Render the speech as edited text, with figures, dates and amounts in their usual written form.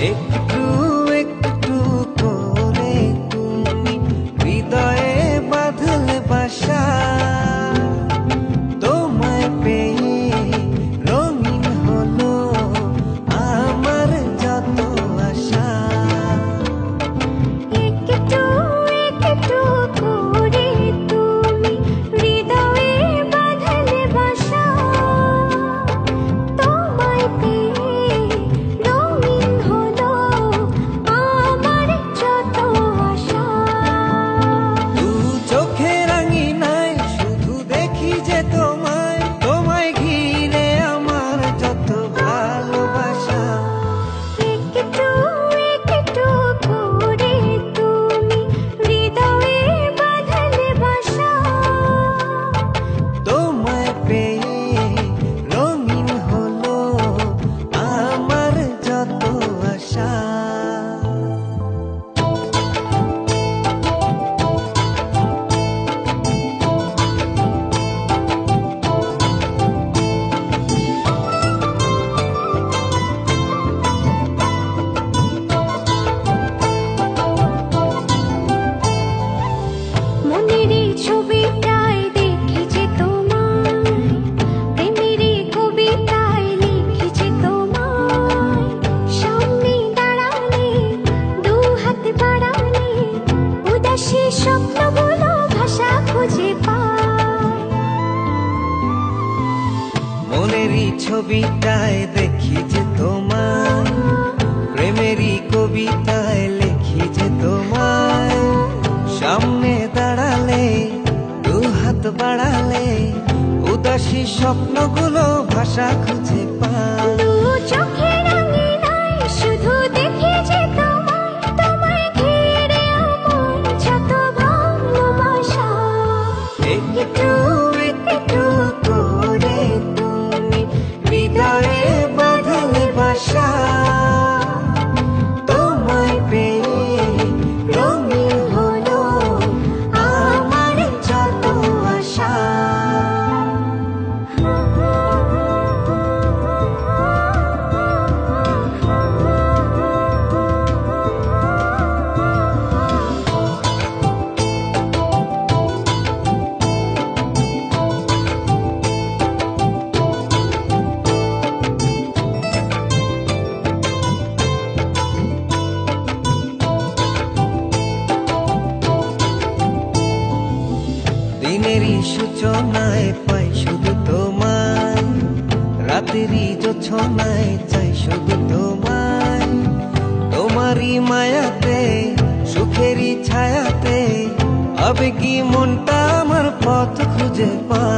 একটু একটু করে তুমি হৃদয়ে বাঁধলে বাসা, তোমায় পেয়ে রঙিন হলো আমার যত আশা। একটু একটু করে তুমি হৃদয়ে বাঁধলে বাসা, তোমায় পেয়ে রঙিন হলো আমার যত আশা। দু চোখে রাঙিনায় শুধু দেখি যে তোমায়, তোমায় ঘিরে আমার যত ভালোবাসা। একটু একটু করে তুমি হৃদয়ে বাঁধলে বাসা, তোমায় পেয়ে রঙিন হলো আমার যত আশা। মনেরই ছবিটায় দেখেছি তোমায়, প্রেমেরই কবিতায় লিখেছি তোমায়। সামনে দাঁড়ালে দু হাত বাড়ালে উদাসী স্বপ্নগুলো ভাষা খুঁজে পায়। মনেরই ছবিটায় দেখি যে তোমায়, প্রেমেরই কবিতায় লিখি যে তোমায়। সামনে দাঁড়ালে দু হাত বাড়ালে উদাসী স্বপ্নগুলো ভাষা খুঁজে পায়। দু চোখের আঙিনায় শুধু দেখি যে তোমায়, তোমায় ঘিরে আমার যত ভালোবাসা। একটু একটু করে তুমি হৃদয়ে বাঁধলে বাসা, তোমায় পেয়ে রঙিন হলো আমার যত আশা। দিনেরই সূচনায় পাই শুধু তোমায়, রাতেরই জোছনায় চাই শুধু তোমায়। তোমারই মায়াতে সুখেরই ছায়াতে আবেগী মনটা আমার পথ খুঁজে পায়।